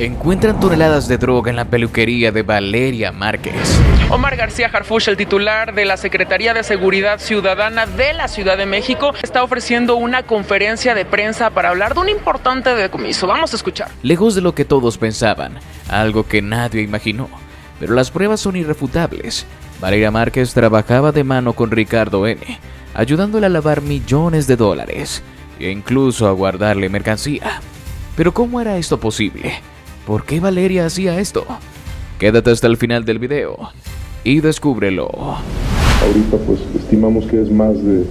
Encuentran toneladas de droga en la peluquería de Valeria Márquez. Omar García Harfuch, el titular de la Secretaría de Seguridad Ciudadana de la Ciudad de México, está ofreciendo una conferencia de prensa para hablar de un importante decomiso. Vamos a escuchar. Lejos de lo que todos pensaban, algo que nadie imaginó, pero las pruebas son irrefutables. Valeria Márquez trabajaba de mano con Ricardo N., ayudándole a lavar millones de dólares e incluso a guardarle mercancía. Pero ¿cómo era esto posible? ¿Por qué Valeria hacía esto? Quédate hasta el final del video y descúbrelo. Ahorita pues estimamos que es más de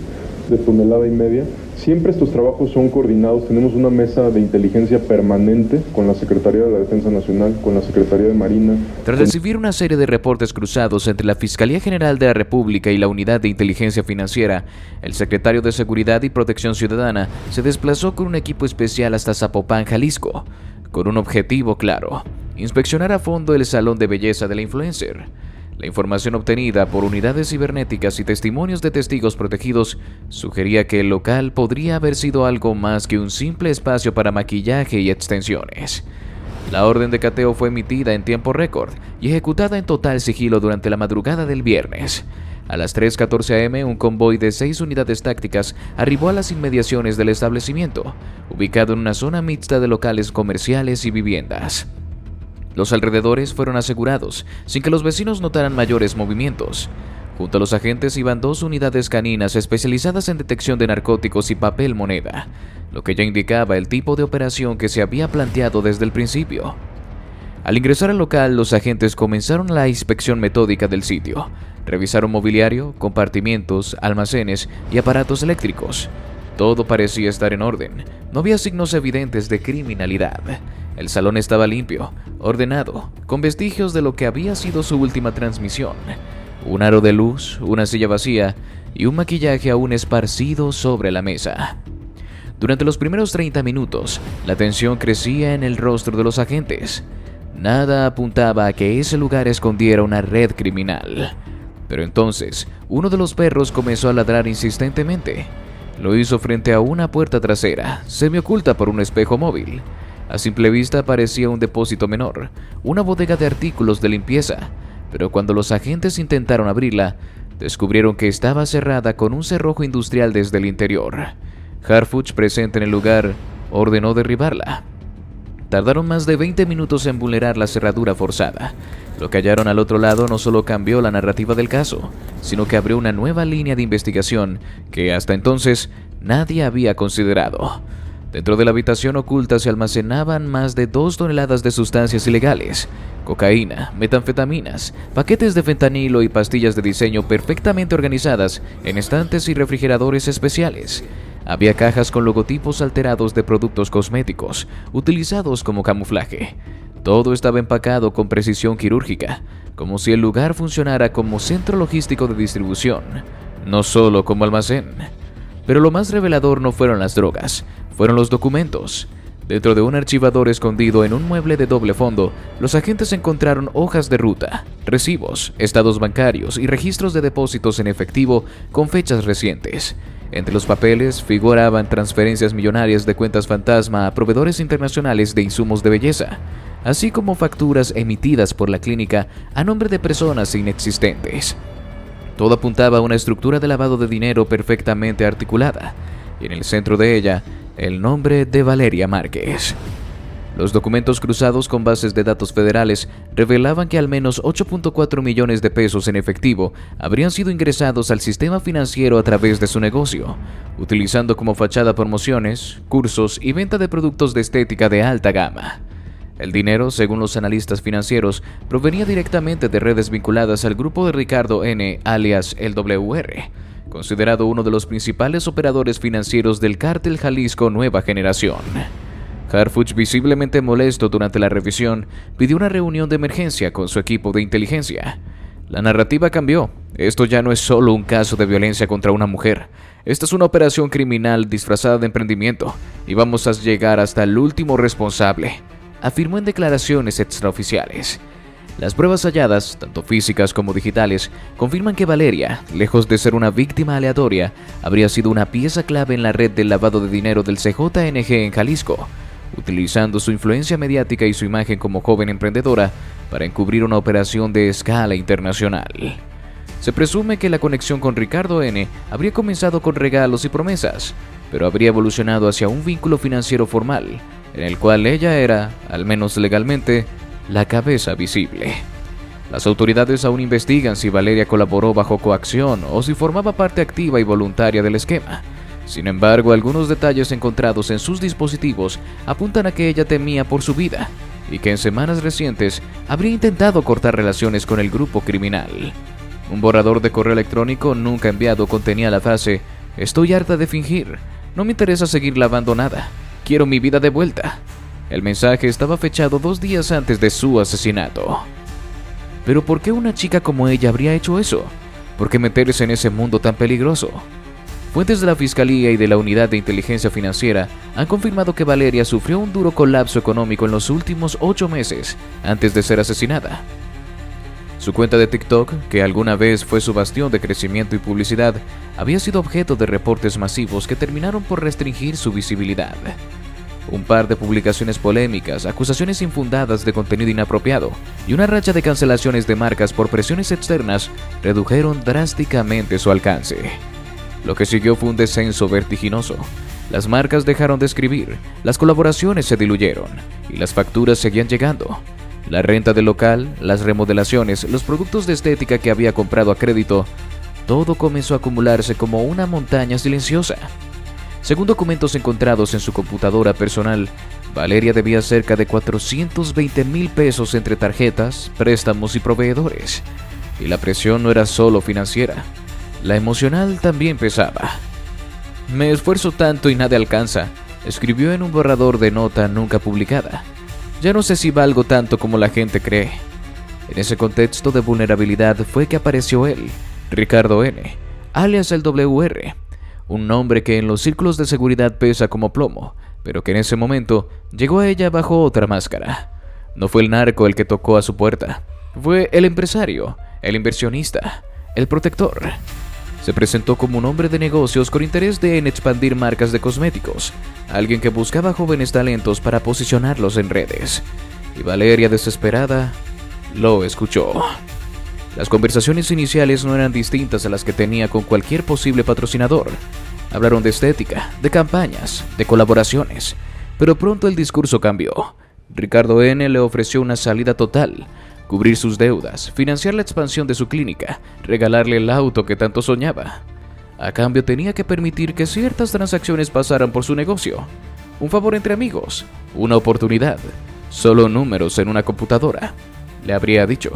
1,5 toneladas. Siempre estos trabajos son coordinados, tenemos una mesa de inteligencia permanente con la Secretaría de la Defensa Nacional, con la Secretaría de Marina. Tras recibir una serie de reportes cruzados entre la Fiscalía General de la República y la Unidad de Inteligencia Financiera, el secretario de Seguridad y Protección Ciudadana se desplazó con un equipo especial hasta Zapopan, Jalisco, con un objetivo claro: inspeccionar a fondo el salón de belleza de la influencer. La información obtenida por unidades cibernéticas y testimonios de testigos protegidos sugería que el local podría haber sido algo más que un simple espacio para maquillaje y extensiones. La orden de cateo fue emitida en tiempo récord y ejecutada en total sigilo durante la madrugada del viernes. A las 3:14 am, un convoy de 6 unidades tácticas arribó a las inmediaciones del establecimiento, ubicado en una zona mixta de locales comerciales y viviendas. Los alrededores fueron asegurados, sin que los vecinos notaran mayores movimientos. Junto a los agentes iban 2 unidades caninas especializadas en detección de narcóticos y papel moneda, lo que ya indicaba el tipo de operación que se había planteado desde el principio. Al ingresar al local, los agentes comenzaron la inspección metódica del sitio. Revisaron mobiliario, compartimientos, almacenes y aparatos eléctricos. Todo parecía estar en orden. No había signos evidentes de criminalidad. El salón estaba limpio, ordenado, con vestigios de lo que había sido su última transmisión. Un aro de luz, una silla vacía y un maquillaje aún esparcido sobre la mesa. Durante los primeros 30 minutos, la tensión crecía en el rostro de los agentes. Nada apuntaba a que ese lugar escondiera una red criminal. Pero entonces, uno de los perros comenzó a ladrar insistentemente. Lo hizo frente a una puerta trasera, semioculta por un espejo móvil. A simple vista parecía un depósito menor, una bodega de artículos de limpieza, pero cuando los agentes intentaron abrirla, descubrieron que estaba cerrada con un cerrojo industrial desde el interior. Harfuch, presente en el lugar, ordenó derribarla. Tardaron más de 20 minutos en vulnerar la cerradura forzada. Lo que hallaron al otro lado no solo cambió la narrativa del caso, sino que abrió una nueva línea de investigación que hasta entonces nadie había considerado. Dentro de la habitación oculta se almacenaban más de 2 toneladas de sustancias ilegales: cocaína, metanfetaminas, paquetes de fentanilo y pastillas de diseño perfectamente organizadas en estantes y refrigeradores especiales. Había cajas con logotipos alterados de productos cosméticos, utilizados como camuflaje. Todo estaba empacado con precisión quirúrgica, como si el lugar funcionara como centro logístico de distribución, no solo como almacén. Pero lo más revelador no fueron las drogas, fueron los documentos. Dentro de un archivador escondido en un mueble de doble fondo, los agentes encontraron hojas de ruta, recibos, estados bancarios y registros de depósitos en efectivo con fechas recientes. Entre los papeles figuraban transferencias millonarias de cuentas fantasma a proveedores internacionales de insumos de belleza, así como facturas emitidas por la clínica a nombre de personas inexistentes. Todo apuntaba a una estructura de lavado de dinero perfectamente articulada, y en el centro de ella, el nombre de Valeria Márquez. Los documentos cruzados con bases de datos federales revelaban que al menos 8.4 millones de pesos en efectivo habrían sido ingresados al sistema financiero a través de su negocio, utilizando como fachada promociones, cursos y venta de productos de estética de alta gama. El dinero, según los analistas financieros, provenía directamente de redes vinculadas al grupo de Ricardo N., alias el WR, considerado uno de los principales operadores financieros del cártel Jalisco Nueva Generación. Harfuch, visiblemente molesto durante la revisión, pidió una reunión de emergencia con su equipo de inteligencia. La narrativa cambió. Esto ya no es solo un caso de violencia contra una mujer. Esta es una operación criminal disfrazada de emprendimiento y vamos a llegar hasta el último responsable, afirmó en declaraciones extraoficiales. Las pruebas halladas, tanto físicas como digitales, confirman que Valeria, lejos de ser una víctima aleatoria, habría sido una pieza clave en la red del lavado de dinero del CJNG en Jalisco, utilizando su influencia mediática y su imagen como joven emprendedora para encubrir una operación de escala internacional. Se presume que la conexión con Ricardo N. habría comenzado con regalos y promesas, pero habría evolucionado hacia un vínculo financiero formal, en el cual ella era, al menos legalmente, la cabeza visible. Las autoridades aún investigan si Valeria colaboró bajo coacción o si formaba parte activa y voluntaria del esquema. Sin embargo, algunos detalles encontrados en sus dispositivos apuntan a que ella temía por su vida y que en semanas recientes habría intentado cortar relaciones con el grupo criminal. Un borrador de correo electrónico nunca enviado contenía la frase: "Estoy harta de fingir, no me interesa seguir lavando nada, quiero mi vida de vuelta". El mensaje estaba fechado 2 días antes de su asesinato. Pero ¿por qué una chica como ella habría hecho eso? ¿Por qué meterse en ese mundo tan peligroso? Fuentes de la Fiscalía y de la Unidad de Inteligencia Financiera han confirmado que Valeria sufrió un duro colapso económico en los últimos 8 meses antes de ser asesinada. Su cuenta de TikTok, que alguna vez fue su bastión de crecimiento y publicidad, había sido objeto de reportes masivos que terminaron por restringir su visibilidad. Un par de publicaciones polémicas, acusaciones infundadas de contenido inapropiado y una racha de cancelaciones de marcas por presiones externas redujeron drásticamente su alcance. Lo que siguió fue un descenso vertiginoso. Las marcas dejaron de escribir, las colaboraciones se diluyeron y las facturas seguían llegando. La renta del local, las remodelaciones, los productos de estética que había comprado a crédito, todo comenzó a acumularse como una montaña silenciosa. Según documentos encontrados en su computadora personal, Valeria debía cerca de 420,000 pesos entre tarjetas, préstamos y proveedores. Y la presión no era solo financiera, la emocional también pesaba. "Me esfuerzo tanto y nada alcanza", escribió en un borrador de nota nunca publicada. "Ya no sé si valgo tanto como la gente cree". En ese contexto de vulnerabilidad fue que apareció él, Ricardo N., alias el WR, un nombre que en los círculos de seguridad pesa como plomo, pero que en ese momento llegó a ella bajo otra máscara. No fue el narco el que tocó a su puerta, fue el empresario, el inversionista, el protector. Se presentó como un hombre de negocios con interés en expandir marcas de cosméticos, alguien que buscaba jóvenes talentos para posicionarlos en redes. Y Valeria, desesperada, lo escuchó. Las conversaciones iniciales no eran distintas a las que tenía con cualquier posible patrocinador. Hablaron de estética, de campañas, de colaboraciones, pero pronto el discurso cambió. Ricardo N. le ofreció una salida total: cubrir sus deudas, financiar la expansión de su clínica, regalarle el auto que tanto soñaba. A cambio tenía que permitir que ciertas transacciones pasaran por su negocio. Un favor entre amigos, una oportunidad, solo números en una computadora, le habría dicho.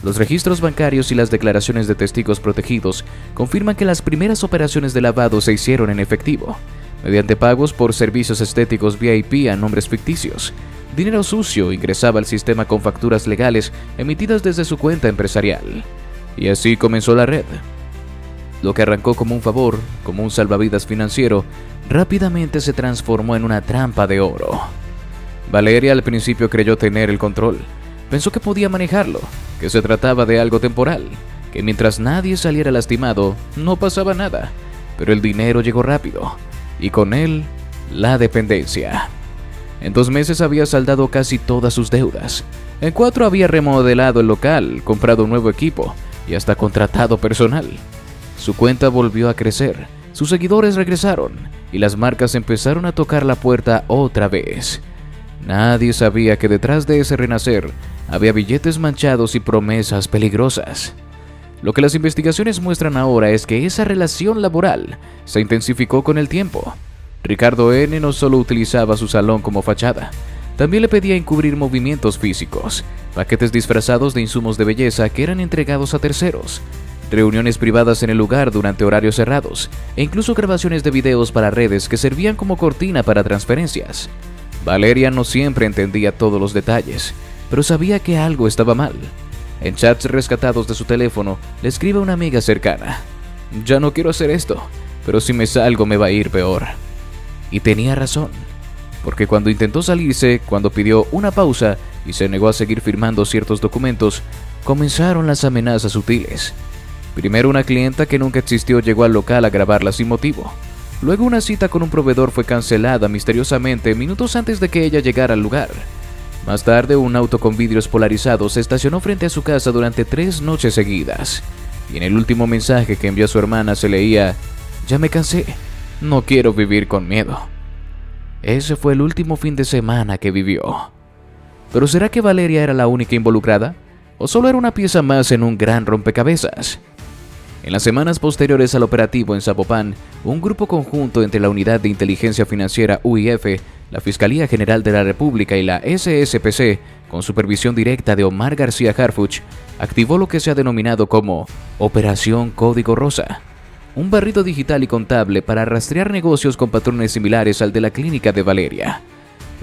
Los registros bancarios y las declaraciones de testigos protegidos confirman que las primeras operaciones de lavado se hicieron en efectivo, mediante pagos por servicios estéticos VIP a nombres ficticios. Dinero sucio ingresaba al sistema con facturas legales emitidas desde su cuenta empresarial. Y así comenzó la red. Lo que arrancó como un favor, como un salvavidas financiero, rápidamente se transformó en una trampa de oro. Valeria al principio creyó tener el control. Pensó que podía manejarlo, que se trataba de algo temporal, que mientras nadie saliera lastimado, no pasaba nada. Pero el dinero llegó rápido, y con él, la dependencia. En 2 meses había saldado casi todas sus deudas. En 4 había remodelado el local, comprado un nuevo equipo y hasta contratado personal. Su cuenta volvió a crecer, sus seguidores regresaron y las marcas empezaron a tocar la puerta otra vez. Nadie sabía que detrás de ese renacer había billetes manchados y promesas peligrosas. Lo que las investigaciones muestran ahora es que esa relación laboral se intensificó con el tiempo. Ricardo N. no solo utilizaba su salón como fachada, también le pedía encubrir movimientos físicos, paquetes disfrazados de insumos de belleza que eran entregados a terceros, reuniones privadas en el lugar durante horarios cerrados, e incluso grabaciones de videos para redes que servían como cortina para transferencias. Valeria no siempre entendía todos los detalles, pero sabía que algo estaba mal. En chats rescatados de su teléfono, le escribe a una amiga cercana: "Ya no quiero hacer esto, pero si me salgo me va a ir peor". Y tenía razón, porque cuando intentó salirse, cuando pidió una pausa y se negó a seguir firmando ciertos documentos, comenzaron las amenazas sutiles. Primero, una clienta que nunca existió llegó al local a grabarla sin motivo. Luego una cita con un proveedor fue cancelada misteriosamente minutos antes de que ella llegara al lugar. Más tarde, un auto con vidrios polarizados se estacionó frente a su casa durante 3 noches seguidas. Y en el último mensaje que envió a su hermana se leía: "Ya me cansé, no quiero vivir con miedo". Ese fue el último fin de semana que vivió. ¿Pero será que Valeria era la única involucrada? ¿O solo era una pieza más en un gran rompecabezas? En las semanas posteriores al operativo en Zapopan, un grupo conjunto entre la Unidad de Inteligencia Financiera UIF, la Fiscalía General de la República y la SSPC, con supervisión directa de Omar García Harfuch, activó lo que se ha denominado como Operación Código Rosa, un barrido digital y contable para rastrear negocios con patrones similares al de la clínica de Valeria.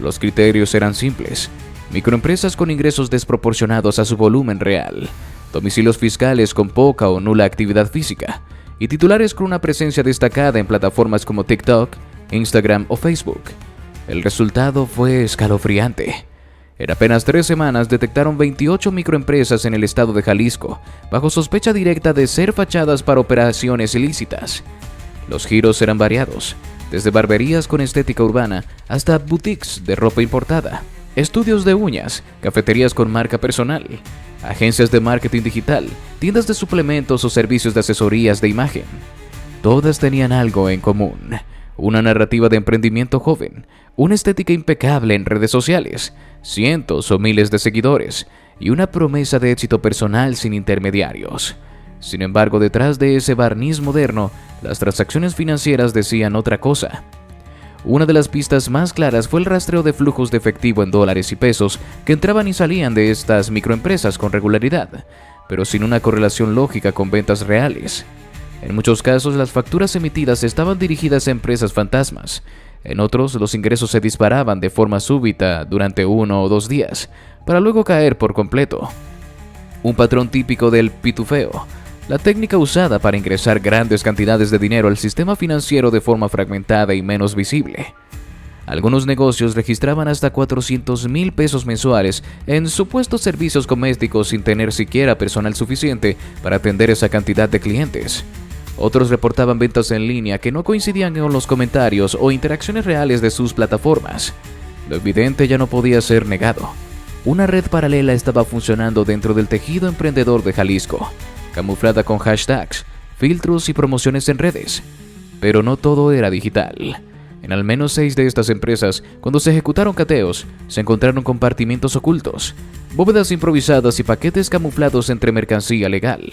Los criterios eran simples: microempresas con ingresos desproporcionados a su volumen real, domicilios fiscales con poca o nula actividad física, y titulares con una presencia destacada en plataformas como TikTok, Instagram o Facebook. El resultado fue escalofriante. En apenas 3 semanas detectaron 28 microempresas en el estado de Jalisco, bajo sospecha directa de ser fachadas para operaciones ilícitas. Los giros eran variados, desde barberías con estética urbana hasta boutiques de ropa importada, estudios de uñas, cafeterías con marca personal, agencias de marketing digital, tiendas de suplementos o servicios de asesorías de imagen. Todas tenían algo en común: una narrativa de emprendimiento joven, una estética impecable en redes sociales, cientos o miles de seguidores y una promesa de éxito personal sin intermediarios. Sin embargo, detrás de ese barniz moderno, las transacciones financieras decían otra cosa. Una de las pistas más claras fue el rastreo de flujos de efectivo en dólares y pesos que entraban y salían de estas microempresas con regularidad, pero sin una correlación lógica con ventas reales. En muchos casos, las facturas emitidas estaban dirigidas a empresas fantasmas. En otros, los ingresos se disparaban de forma súbita durante 1 o 2 días, para luego caer por completo. Un patrón típico del pitufeo, la técnica usada para ingresar grandes cantidades de dinero al sistema financiero de forma fragmentada y menos visible. Algunos negocios registraban hasta 400,000 pesos mensuales en supuestos servicios domésticos sin tener siquiera personal suficiente para atender esa cantidad de clientes. Otros reportaban ventas en línea que no coincidían con los comentarios o interacciones reales de sus plataformas. Lo evidente ya no podía ser negado. Una red paralela estaba funcionando dentro del tejido emprendedor de Jalisco, camuflada con hashtags, filtros y promociones en redes. Pero no todo era digital. En al menos 6 de estas empresas, cuando se ejecutaron cateos, se encontraron compartimientos ocultos, bóvedas improvisadas y paquetes camuflados entre mercancía legal.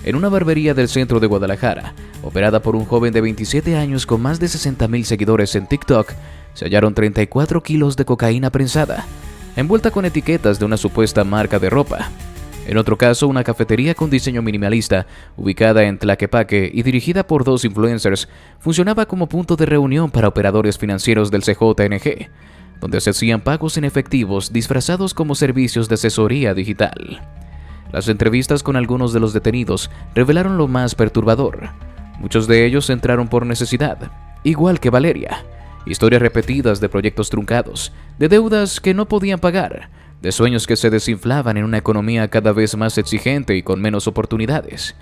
En una barbería del centro de Guadalajara, operada por un joven de 27 años con más de 60,000 seguidores en TikTok, se hallaron 34 kilos de cocaína prensada, envuelta con etiquetas de una supuesta marca de ropa. En otro caso, una cafetería con diseño minimalista, ubicada en Tlaquepaque y dirigida por 2 influencers, funcionaba como punto de reunión para operadores financieros del CJNG, donde se hacían pagos en efectivos disfrazados como servicios de asesoría digital. Las entrevistas con algunos de los detenidos revelaron lo más perturbador. Muchos de ellos entraron por necesidad, igual que Valeria. Historias repetidas de proyectos truncados, de deudas que no podían pagar, de sueños que se desinflaban en una economía cada vez más exigente y con menos oportunidades.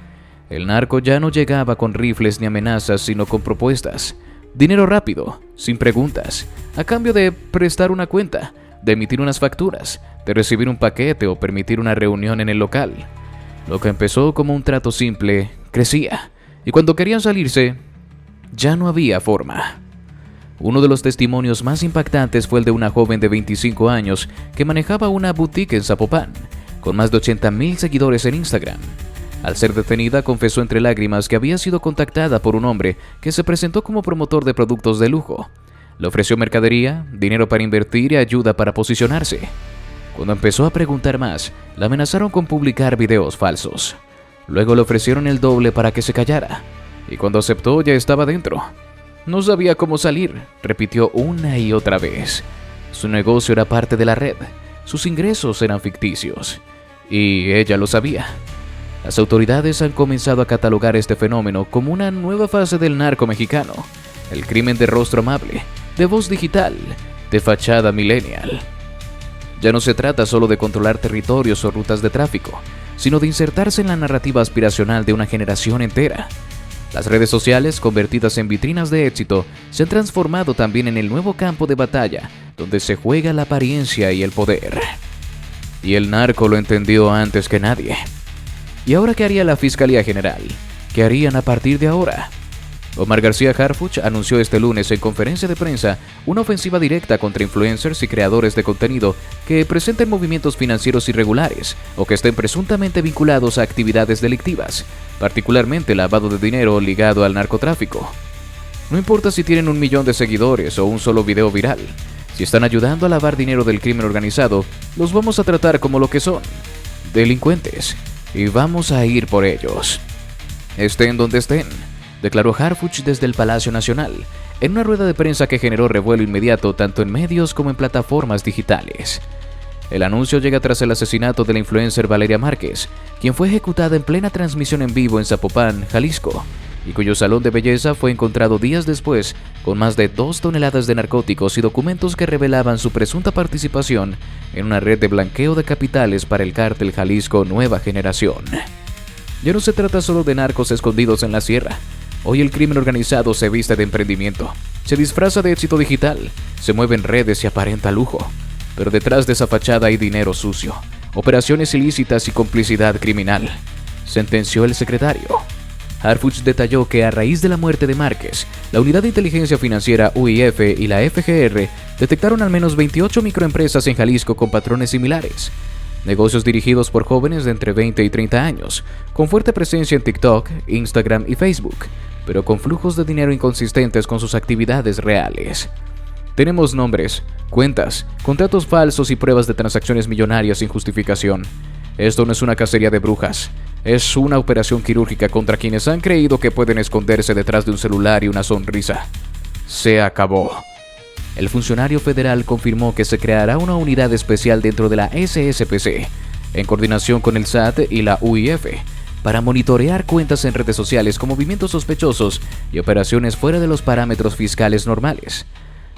El narco ya no llegaba con rifles ni amenazas, sino con propuestas. Dinero rápido, sin preguntas, a cambio de prestar una cuenta, de emitir unas facturas, de recibir un paquete o permitir una reunión en el local. Lo que empezó como un trato simple, crecía, y cuando querían salirse, ya no había forma. Uno de los testimonios más impactantes fue el de una joven de 25 años que manejaba una boutique en Zapopan, con más de 80,000 seguidores en Instagram. Al ser detenida, confesó entre lágrimas que había sido contactada por un hombre que se presentó como promotor de productos de lujo. Le ofreció mercadería, dinero para invertir y ayuda para posicionarse. Cuando empezó a preguntar más, la amenazaron con publicar videos falsos. Luego le ofrecieron el doble para que se callara, y cuando aceptó ya estaba dentro. No sabía cómo salir, repitió una y otra vez. Su negocio era parte de la red, sus ingresos eran ficticios, y ella lo sabía. Las autoridades han comenzado a catalogar este fenómeno como una nueva fase del narco mexicano, el crimen de rostro amable, de voz digital, de fachada millennial. Ya no se trata solo de controlar territorios o rutas de tráfico, sino de insertarse en la narrativa aspiracional de una generación entera. Las redes sociales, convertidas en vitrinas de éxito, se han transformado también en el nuevo campo de batalla, donde se juega la apariencia y el poder. Y el narco lo entendió antes que nadie. ¿Y ahora qué haría la Fiscalía General? ¿Qué harían a partir de ahora? Omar García Harfuch anunció este lunes en conferencia de prensa una ofensiva directa contra influencers y creadores de contenido que presenten movimientos financieros irregulares o que estén presuntamente vinculados a actividades delictivas, particularmente lavado de dinero ligado al narcotráfico. No importa si tienen 1 millón de seguidores o un solo video viral, si están ayudando a lavar dinero del crimen organizado, los vamos a tratar como lo que son, delincuentes, y vamos a ir por ellos. Estén donde estén, declaró Harfuch desde el Palacio Nacional, en una rueda de prensa que generó revuelo inmediato tanto en medios como en plataformas digitales. El anuncio llega tras el asesinato de la influencer Valeria Márquez, quien fue ejecutada en plena transmisión en vivo en Zapopan, Jalisco, y cuyo salón de belleza fue encontrado días después con más de 2 toneladas de narcóticos y documentos que revelaban su presunta participación en una red de blanqueo de capitales para el cártel Jalisco Nueva Generación. Ya no se trata solo de narcos escondidos en la sierra. Hoy el crimen organizado se viste de emprendimiento, se disfraza de éxito digital, se mueve en redes y aparenta lujo. Pero detrás de esa fachada hay dinero sucio, operaciones ilícitas y complicidad criminal, sentenció el secretario. Harfuch detalló que a raíz de la muerte de Márquez, la Unidad de Inteligencia Financiera UIF y la FGR detectaron al menos 28 microempresas en Jalisco con patrones similares. Negocios dirigidos por jóvenes de entre 20 y 30 años, con fuerte presencia en TikTok, Instagram y Facebook, pero con flujos de dinero inconsistentes con sus actividades reales. Tenemos nombres, cuentas, contratos falsos y pruebas de transacciones millonarias sin justificación. Esto no es una cacería de brujas, es una operación quirúrgica contra quienes han creído que pueden esconderse detrás de un celular y una sonrisa. Se acabó. El funcionario federal confirmó que se creará una unidad especial dentro de la SSPC, en coordinación con el SAT y la UIF, para monitorear cuentas en redes sociales con movimientos sospechosos y operaciones fuera de los parámetros fiscales normales.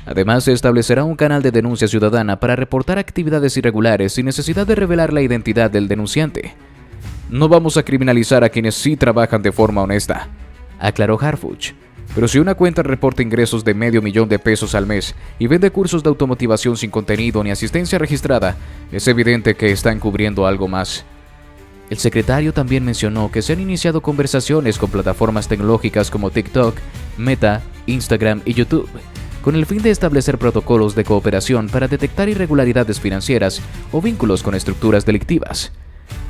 Además, se establecerá un canal de denuncia ciudadana para reportar actividades irregulares sin necesidad de revelar la identidad del denunciante. No vamos a criminalizar a quienes sí trabajan de forma honesta, aclaró Harfuch. Pero si una cuenta reporta ingresos de $500,000 al mes y vende cursos de automotivación sin contenido ni asistencia registrada, es evidente que están cubriendo algo más. El secretario también mencionó que se han iniciado conversaciones con plataformas tecnológicas como TikTok, Meta, Instagram y YouTube, con el fin de establecer protocolos de cooperación para detectar irregularidades financieras o vínculos con estructuras delictivas.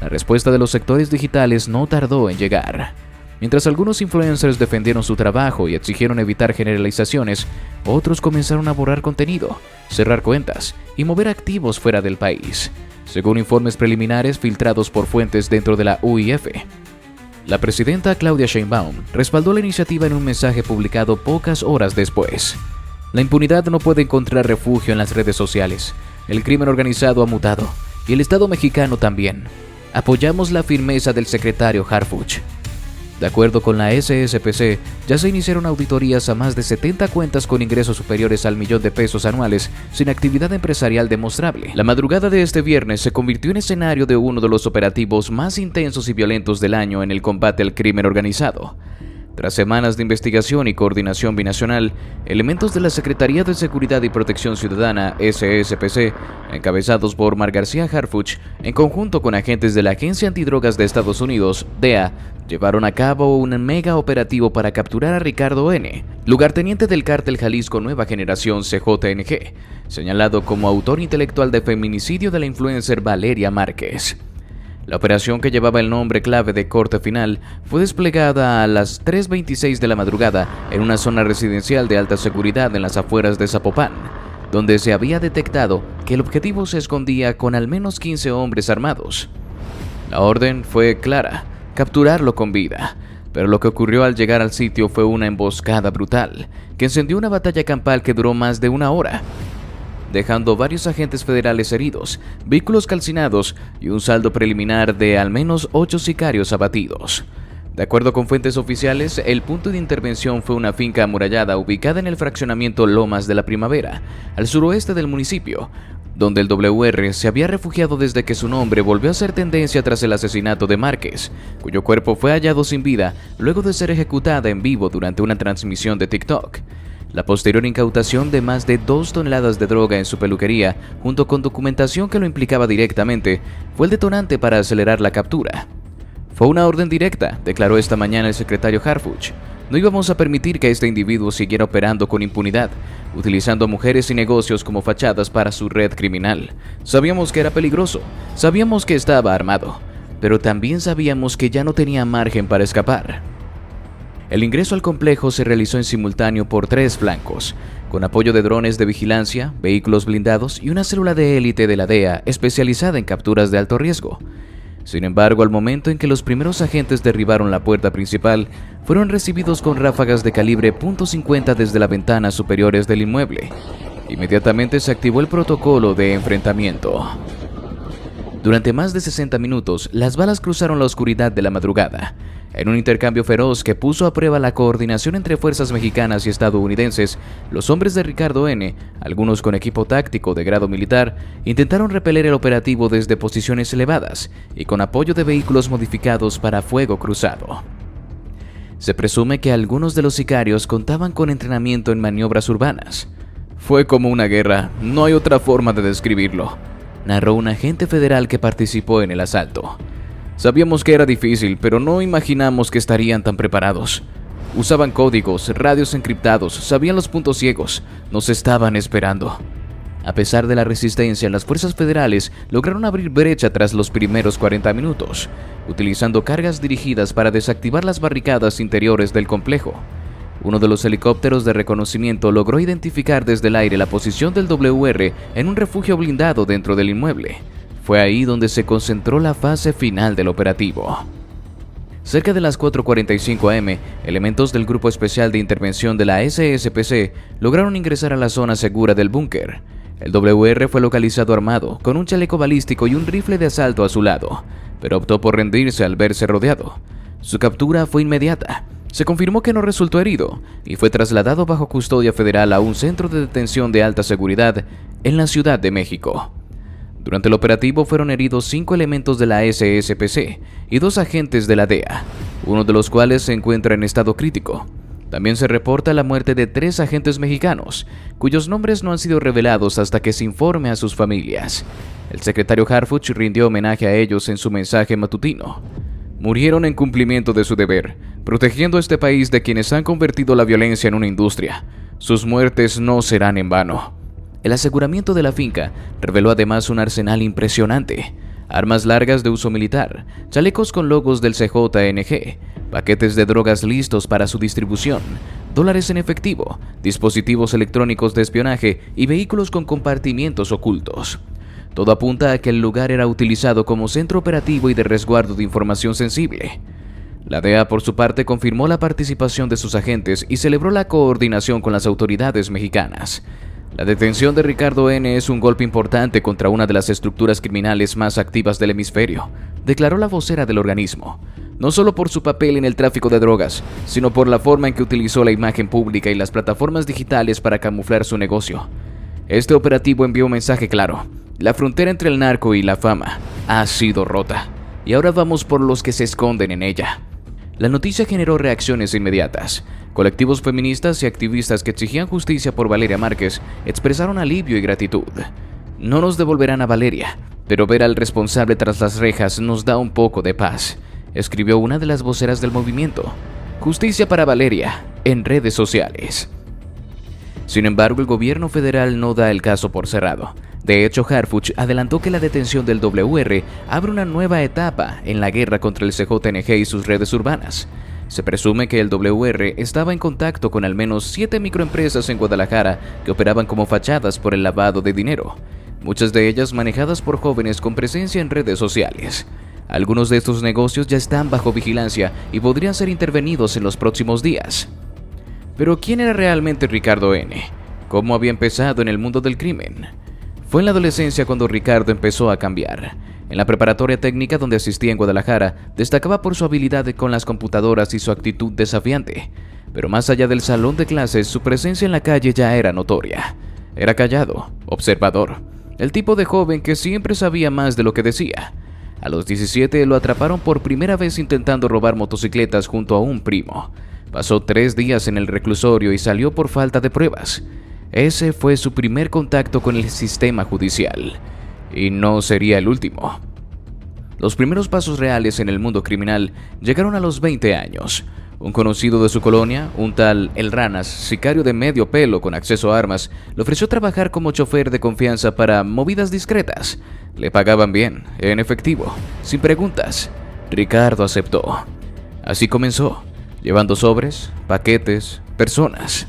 La respuesta de los sectores digitales no tardó en llegar. Mientras algunos influencers defendieron su trabajo y exigieron evitar generalizaciones, otros comenzaron a borrar contenido, cerrar cuentas y mover activos fuera del país, según informes preliminares filtrados por fuentes dentro de la UIF. La presidenta Claudia Sheinbaum respaldó la iniciativa en un mensaje publicado pocas horas después. La impunidad no puede encontrar refugio en las redes sociales. El crimen organizado ha mutado, y el Estado mexicano también. Apoyamos la firmeza del secretario Harfuch. De acuerdo con la SSPC, ya se iniciaron auditorías a más de 70 cuentas con ingresos superiores al $1,000,000 anuales sin actividad empresarial demostrable. La madrugada de este viernes se convirtió en escenario de uno de los operativos más intensos y violentos del año en el combate al crimen organizado. Tras semanas de investigación y coordinación binacional, elementos de la Secretaría de Seguridad y Protección Ciudadana, SSPC, encabezados por Omar García Harfuch, en conjunto con agentes de la Agencia Antidrogas de Estados Unidos, DEA, llevaron a cabo un mega operativo para capturar a Ricardo N., lugarteniente del cártel Jalisco Nueva Generación CJNG, señalado como autor intelectual de feminicidio de la influencer Valeria Márquez. La operación, que llevaba el nombre clave de Corte Final, fue desplegada a las 3:26 de la madrugada en una zona residencial de alta seguridad en las afueras de Zapopan, donde se había detectado que el objetivo se escondía con al menos 15 hombres armados. La orden fue clara: capturarlo con vida. Pero lo que ocurrió al llegar al sitio fue una emboscada brutal, que encendió una batalla campal que duró más de una hora, dejando varios agentes federales heridos, vehículos calcinados y un saldo preliminar de al menos 8 sicarios abatidos. De acuerdo con fuentes oficiales, el punto de intervención fue una finca amurallada ubicada en el fraccionamiento Lomas de la Primavera, al suroeste del municipio, donde el WR se había refugiado desde que su nombre volvió a ser tendencia tras el asesinato de Márquez, cuyo cuerpo fue hallado sin vida luego de ser ejecutada en vivo durante una transmisión de TikTok. La posterior incautación de más de 2 toneladas de droga en su peluquería, junto con documentación que lo implicaba directamente, fue el detonante para acelerar la captura. Fue una orden directa, declaró esta mañana el secretario Harfuch. No íbamos a permitir que este individuo siguiera operando con impunidad, utilizando a mujeres y negocios como fachadas para su red criminal. Sabíamos que era peligroso, sabíamos que estaba armado, pero también sabíamos que ya no tenía margen para escapar. El ingreso al complejo se realizó en simultáneo por 3 flancos, con apoyo de drones de vigilancia, vehículos blindados y una célula de élite de la DEA especializada en capturas de alto riesgo. Sin embargo, al momento en que los primeros agentes derribaron la puerta principal, fueron recibidos con ráfagas de calibre .50 desde las ventanas superiores del inmueble. Inmediatamente se activó el protocolo de enfrentamiento. Durante más de 60 minutos, las balas cruzaron la oscuridad de la madrugada, en un intercambio feroz que puso a prueba la coordinación entre fuerzas mexicanas y estadounidenses. Los hombres de Ricardo N., algunos con equipo táctico de grado militar, intentaron repeler el operativo desde posiciones elevadas y con apoyo de vehículos modificados para fuego cruzado. Se presume que algunos de los sicarios contaban con entrenamiento en maniobras urbanas. Fue como una guerra, no hay otra forma de describirlo, narró un agente federal que participó en el asalto. Sabíamos que era difícil, pero no imaginamos que estarían tan preparados. Usaban códigos, radios encriptados, sabían los puntos ciegos, nos estaban esperando. A pesar de la resistencia, las fuerzas federales lograron abrir brecha tras los primeros 40 minutos, utilizando cargas dirigidas para desactivar las barricadas interiores del complejo. Uno de los helicópteros de reconocimiento logró identificar desde el aire la posición del WR en un refugio blindado dentro del inmueble. Fue ahí donde se concentró la fase final del operativo. Cerca de las 4:45 am, elementos del Grupo Especial de Intervención de la SSPC lograron ingresar a la zona segura del búnker. El WR fue localizado armado, con un chaleco balístico y un rifle de asalto a su lado, pero optó por rendirse al verse rodeado. Su captura fue inmediata. Se confirmó que no resultó herido y fue trasladado bajo custodia federal a un centro de detención de alta seguridad en la Ciudad de México. Durante el operativo fueron heridos 5 elementos de la SSPC y 2 agentes de la DEA, uno de los cuales se encuentra en estado crítico. También se reporta la muerte de 3 agentes mexicanos, cuyos nombres no han sido revelados hasta que se informe a sus familias. El secretario Harfuch rindió homenaje a ellos en su mensaje matutino. Murieron en cumplimiento de su deber, protegiendo a este país de quienes han convertido la violencia en una industria. Sus muertes no serán en vano. El aseguramiento de la finca reveló además un arsenal impresionante: armas largas de uso militar, chalecos con logos del CJNG, paquetes de drogas listos para su distribución, dólares en efectivo, dispositivos electrónicos de espionaje y vehículos con compartimientos ocultos. Todo apunta a que el lugar era utilizado como centro operativo y de resguardo de información sensible. La DEA, por su parte, confirmó la participación de sus agentes y celebró la coordinación con las autoridades mexicanas. La detención de Ricardo N. es un golpe importante contra una de las estructuras criminales más activas del hemisferio, declaró la vocera del organismo, no solo por su papel en el tráfico de drogas, sino por la forma en que utilizó la imagen pública y las plataformas digitales para camuflar su negocio. Este operativo envió un mensaje claro: la frontera entre el narco y la fama ha sido rota, y ahora vamos por los que se esconden en ella. La noticia generó reacciones inmediatas. Colectivos feministas y activistas que exigían justicia por Valeria Márquez expresaron alivio y gratitud. No nos devolverán a Valeria, pero ver al responsable tras las rejas nos da un poco de paz, escribió una de las voceras del movimiento. Justicia para Valeria en redes sociales. Sin embargo, el gobierno federal no da el caso por cerrado. De hecho, Harfuch adelantó que la detención del WR abre una nueva etapa en la guerra contra el CJNG y sus redes urbanas. Se presume que el WR estaba en contacto con al menos 7 microempresas en Guadalajara que operaban como fachadas por el lavado de dinero, muchas de ellas manejadas por jóvenes con presencia en redes sociales. Algunos de estos negocios ya están bajo vigilancia y podrían ser intervenidos en los próximos días. Pero ¿quién era realmente Ricardo N? ¿Cómo había empezado en el mundo del crimen? Fue en la adolescencia cuando Ricardo empezó a cambiar. En la preparatoria técnica donde asistía en Guadalajara, destacaba por su habilidad con las computadoras y su actitud desafiante. Pero más allá del salón de clases, su presencia en la calle ya era notoria. Era callado, observador. El tipo de joven que siempre sabía más de lo que decía. A los 17 lo atraparon por primera vez intentando robar motocicletas junto a un primo. Pasó 3 días en el reclusorio y salió por falta de pruebas. Ese fue su primer contacto con el sistema judicial. Y no sería el último. Los primeros pasos reales en el mundo criminal llegaron a los 20 años. Un conocido de su colonia, un tal El Ranas, sicario de medio pelo con acceso a armas, le ofreció trabajar como chofer de confianza para movidas discretas. Le pagaban bien, en efectivo, sin preguntas. Ricardo aceptó. Así comenzó, llevando sobres, paquetes, personas.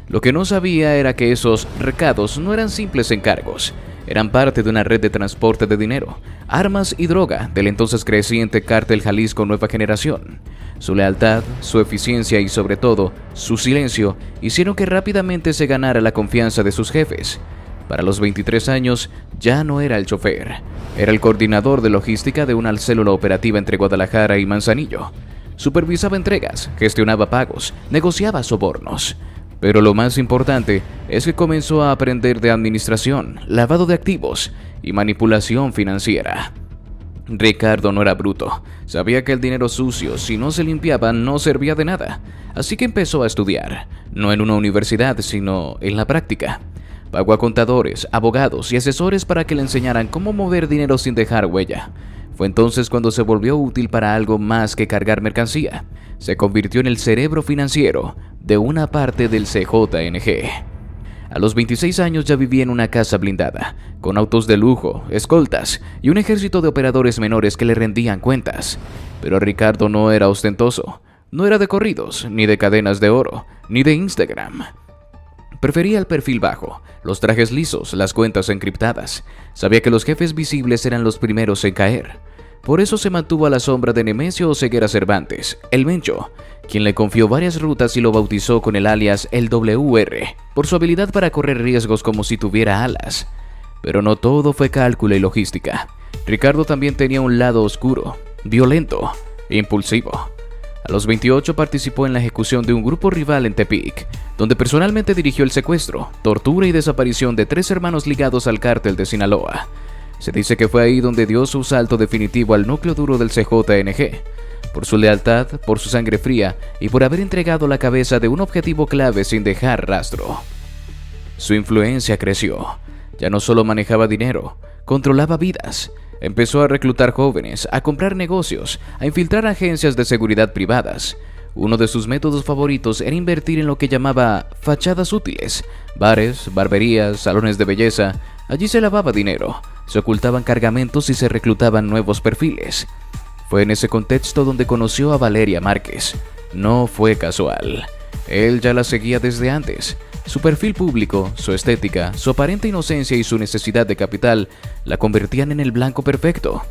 Lo que no sabía era que esos recados no eran simples encargos. Eran parte de una red de transporte de dinero, armas y droga del entonces creciente cártel Jalisco Nueva Generación. Su lealtad, su eficiencia y sobre todo, su silencio hicieron que rápidamente se ganara la confianza de sus jefes. Para los 23 años, ya no era el chofer, era el coordinador de logística de una célula operativa entre Guadalajara y Manzanillo. Supervisaba entregas, gestionaba pagos, negociaba sobornos. Pero lo más importante es que comenzó a aprender de administración, lavado de activos y manipulación financiera. Ricardo no era bruto, sabía que el dinero sucio, si no se limpiaba, no servía de nada, así que empezó a estudiar, no en una universidad, sino en la práctica. Pagó a contadores, abogados y asesores para que le enseñaran cómo mover dinero sin dejar huella. Fue entonces cuando se volvió útil para algo más que cargar mercancía. Se convirtió en el cerebro financiero de una parte del CJNG. A los 26 años ya vivía en una casa blindada, con autos de lujo, escoltas y un ejército de operadores menores que le rendían cuentas. Pero Ricardo no era ostentoso, no era de corridos, ni de cadenas de oro, ni de Instagram. Prefería el perfil bajo, los trajes lisos, las cuentas encriptadas. Sabía que los jefes visibles eran los primeros en caer. Por eso se mantuvo a la sombra de Nemesio Oseguera Cervantes, el Mencho, quien le confió varias rutas y lo bautizó con el alias el WR, por su habilidad para correr riesgos como si tuviera alas. Pero no todo fue cálculo y logística. Ricardo también tenía un lado oscuro, violento, impulsivo. A los 28 participó en la ejecución de un grupo rival en Tepic, donde personalmente dirigió el secuestro, tortura y desaparición de 3 hermanos ligados al cártel de Sinaloa. Se dice que fue ahí donde dio su salto definitivo al núcleo duro del CJNG, por su lealtad, por su sangre fría y por haber entregado la cabeza de un objetivo clave sin dejar rastro. Su influencia creció. Ya no solo manejaba dinero, controlaba vidas. Empezó a reclutar jóvenes, a comprar negocios, a infiltrar agencias de seguridad privadas. Uno de sus métodos favoritos era invertir en lo que llamaba fachadas útiles, bares, barberías, salones de belleza. Allí se lavaba dinero, se ocultaban cargamentos y se reclutaban nuevos perfiles. Fue en ese contexto donde conoció a Valeria Márquez. No fue casual. Él ya la seguía desde antes. Su perfil público, su estética, su aparente inocencia y su necesidad de capital la convertían en el blanco perfecto.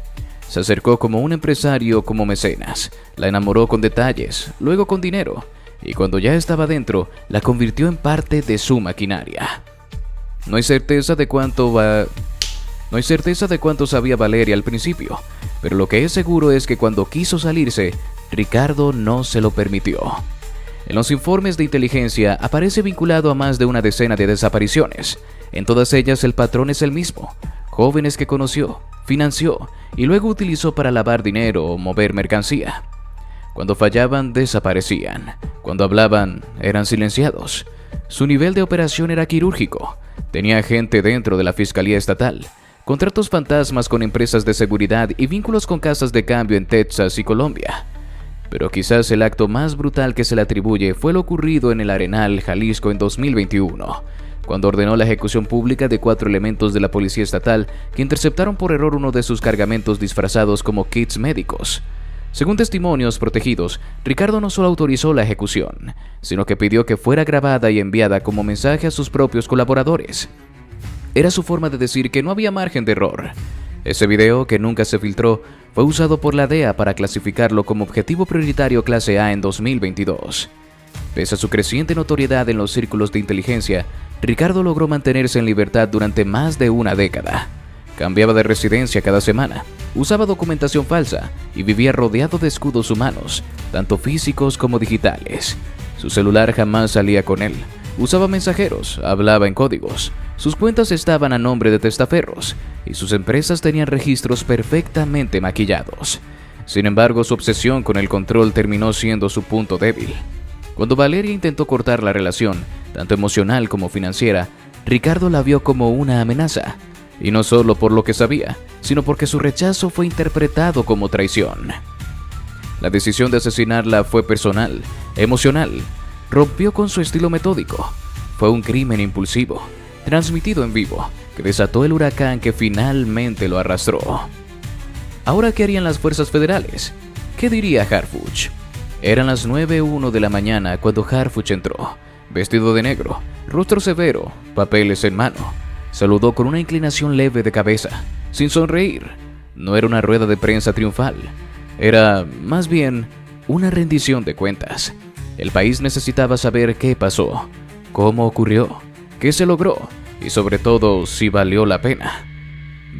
Se acercó como un empresario, como mecenas. La enamoró con detalles, luego con dinero. Y cuando ya estaba dentro, la convirtió en parte de su maquinaria. No hay certeza de cuánto sabía Valeria al principio, pero lo que es seguro es que cuando quiso salirse, Ricardo no se lo permitió. En los informes de inteligencia aparece vinculado a más de una decena de desapariciones. En todas ellas el patrón es el mismo: jóvenes que conoció, financió y luego utilizó para lavar dinero o mover mercancía. Cuando fallaban, desaparecían. Cuando hablaban, eran silenciados. Su nivel de operación era quirúrgico. Tenía gente dentro de la Fiscalía Estatal, contratos fantasmas con empresas de seguridad y vínculos con casas de cambio en Texas y Colombia. Pero quizás el acto más brutal que se le atribuye fue lo ocurrido en el Arenal, Jalisco, en 2021, cuando ordenó la ejecución pública de 4 elementos de la Policía Estatal que interceptaron por error uno de sus cargamentos disfrazados como kits médicos. Según testimonios protegidos, Ricardo no solo autorizó la ejecución, sino que pidió que fuera grabada y enviada como mensaje a sus propios colaboradores. Era su forma de decir que no había margen de error. Ese video, que nunca se filtró, fue usado por la DEA para clasificarlo como objetivo prioritario clase A en 2022. Pese a su creciente notoriedad en los círculos de inteligencia, Ricardo logró mantenerse en libertad durante más de una década. Cambiaba de residencia cada semana, usaba documentación falsa y vivía rodeado de escudos humanos, tanto físicos como digitales. Su celular jamás salía con él. Usaba mensajeros, hablaba en códigos, sus cuentas estaban a nombre de testaferros y sus empresas tenían registros perfectamente maquillados. Sin embargo, su obsesión con el control terminó siendo su punto débil. Cuando Valeria intentó cortar la relación, tanto emocional como financiera, Ricardo la vio como una amenaza, y no solo por lo que sabía, sino porque su rechazo fue interpretado como traición. La decisión de asesinarla fue personal, emocional, rompió con su estilo metódico. Fue un crimen impulsivo, transmitido en vivo, que desató el huracán que finalmente lo arrastró. ¿Ahora qué harían las fuerzas federales? ¿Qué diría Harfuch? Eran las 9:01 de la mañana cuando Harfuch entró, vestido de negro, rostro severo, papeles en mano. Saludó con una inclinación leve de cabeza, sin sonreír. No era una rueda de prensa triunfal, era más bien una rendición de cuentas. El país necesitaba saber qué pasó, cómo ocurrió, qué se logró y sobre todo si valió la pena.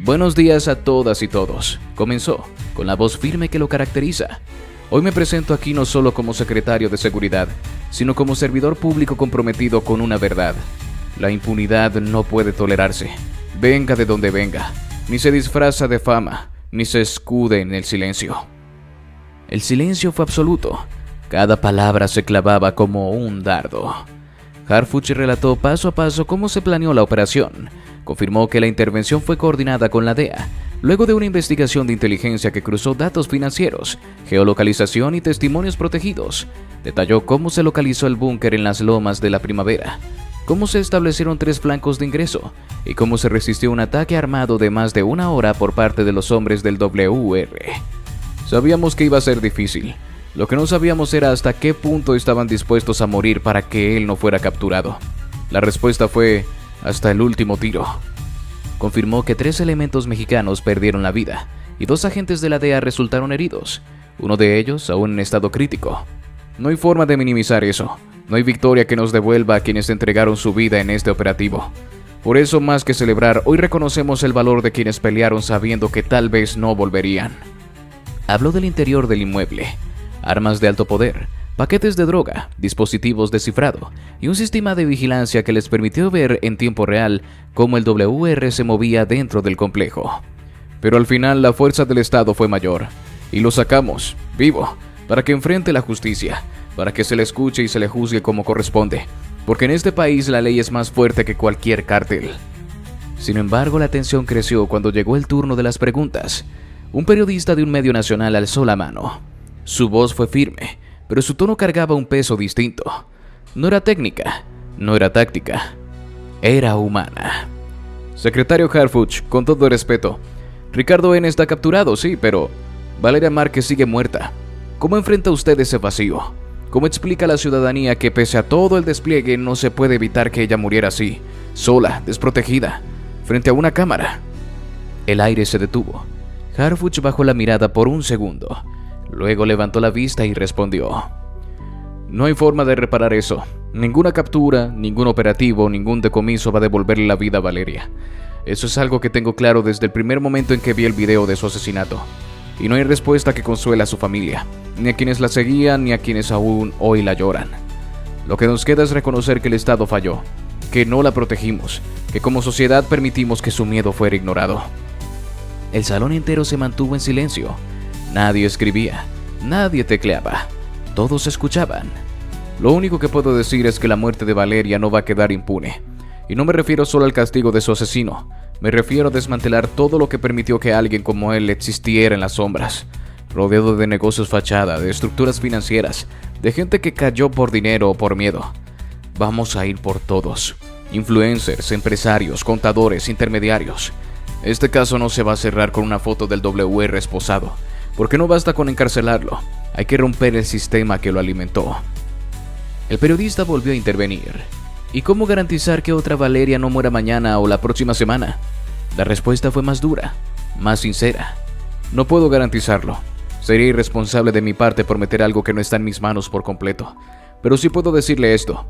Buenos días a todas y todos. Comenzó, con la voz firme que lo caracteriza. Hoy me presento aquí no solo como secretario de Seguridad, sino como servidor público comprometido con una verdad. La impunidad no puede tolerarse, venga de donde venga, ni se disfraza de fama, ni se escude en el silencio. El silencio fue absoluto. Cada palabra se clavaba como un dardo. Harfuch relató paso a paso cómo se planeó la operación. Confirmó que la intervención fue coordinada con la DEA, luego de una investigación de inteligencia que cruzó datos financieros, geolocalización y testimonios protegidos. Detalló cómo se localizó el búnker en las lomas de la Primavera, cómo se establecieron 3 flancos de ingreso y cómo se resistió un ataque armado de más de 1 hora por parte de los hombres del WR. Sabíamos que iba a ser difícil. Lo que no sabíamos era hasta qué punto estaban dispuestos a morir para que él no fuera capturado. La respuesta fue hasta el último tiro. Confirmó que 3 elementos mexicanos perdieron la vida y 2 agentes de la DEA resultaron heridos, uno de ellos aún en estado crítico. No hay forma de minimizar eso. No hay victoria que nos devuelva a quienes entregaron su vida en este operativo. Por eso, más que celebrar, hoy reconocemos el valor de quienes pelearon sabiendo que tal vez no volverían. Habló del interior del inmueble. Armas de alto poder, paquetes de droga, dispositivos de cifrado y un sistema de vigilancia que les permitió ver en tiempo real cómo el WR se movía dentro del complejo. Pero al final la fuerza del Estado fue mayor y lo sacamos, vivo, para que enfrente la justicia, para que se le escuche y se le juzgue como corresponde, porque en este país la ley es más fuerte que cualquier cártel. Sin embargo, la tensión creció cuando llegó el turno de las preguntas. Un periodista de un medio nacional alzó la mano. Su voz fue firme, pero su tono cargaba un peso distinto. No era técnica, no era táctica, era humana. Secretario Harfuch, con todo respeto, Ricardo N. está capturado, sí, pero Valeria Márquez sigue muerta. ¿Cómo enfrenta usted ese vacío? ¿Cómo explica a la ciudadanía que pese a todo el despliegue no se puede evitar que ella muriera así, sola, desprotegida, frente a una cámara? El aire se detuvo. Harfuch bajó la mirada por un segundo. Luego levantó la vista y respondió: no hay forma de reparar eso. Ninguna captura, ningún operativo, ningún decomiso va a devolverle la vida a Valeria. Eso es algo que tengo claro desde el primer momento en que vi el video de su asesinato. Y no hay respuesta que consuele a su familia, ni a quienes la seguían, ni a quienes aún hoy la lloran. Lo que nos queda es reconocer que el Estado falló, que no la protegimos, que como sociedad permitimos que su miedo fuera ignorado. El salón entero se mantuvo en silencio. Nadie escribía, nadie tecleaba, todos escuchaban. Lo único que puedo decir es que la muerte de Valeria no va a quedar impune. Y no me refiero solo al castigo de su asesino, me refiero a desmantelar todo lo que permitió que alguien como él existiera en las sombras, rodeado de negocios fachada, de estructuras financieras, de gente que cayó por dinero o por miedo. Vamos a ir por todos, influencers, empresarios, contadores, intermediarios. Este caso no se va a cerrar con una foto del WR esposado, porque no basta con encarcelarlo, hay que romper el sistema que lo alimentó. El periodista volvió a intervenir. ¿Y cómo garantizar que otra Valeria no muera mañana o la próxima semana? La respuesta fue más dura, más sincera. No puedo garantizarlo. Sería irresponsable de mi parte prometer algo que no está en mis manos por completo. Pero sí puedo decirle esto.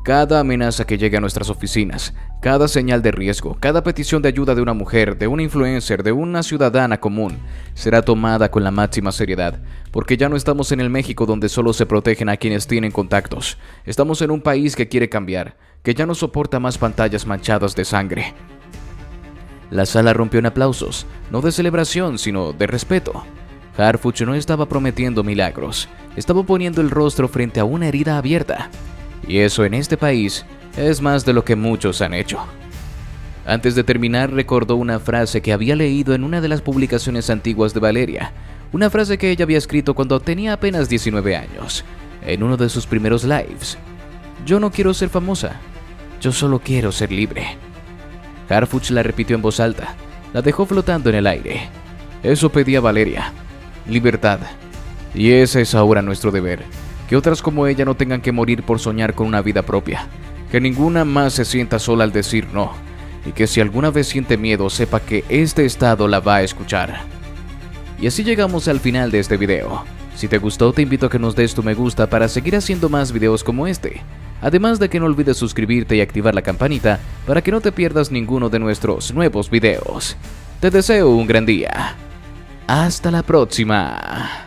Cada amenaza que llegue a nuestras oficinas, cada señal de riesgo, cada petición de ayuda de una mujer, de una influencer, de una ciudadana común, será tomada con la máxima seriedad, porque ya no estamos en el México donde solo se protegen a quienes tienen contactos. Estamos en un país que quiere cambiar, que ya no soporta más pantallas manchadas de sangre. La sala rompió en aplausos, no de celebración, sino de respeto. Harfuch no estaba prometiendo milagros, estaba poniendo el rostro frente a una herida abierta. Y eso en este país es más de lo que muchos han hecho. Antes de terminar, recordó una frase que había leído en una de las publicaciones antiguas de Valeria, una frase que ella había escrito cuando tenía apenas 19 años, en uno de sus primeros lives. Yo no quiero ser famosa, yo solo quiero ser libre. Harfuch la repitió en voz alta, la dejó flotando en el aire. Eso pedía Valeria, libertad. Y ese es ahora nuestro deber, que otras como ella no tengan que morir por soñar con una vida propia, que ninguna más se sienta sola al decir no, y que si alguna vez siente miedo sepa que este estado la va a escuchar. Y así llegamos al final de este video. Si te gustó, te invito a que nos des tu me gusta para seguir haciendo más videos como este. Además de que no olvides suscribirte y activar la campanita para que no te pierdas ninguno de nuestros nuevos videos. Te deseo un gran día. Hasta la próxima.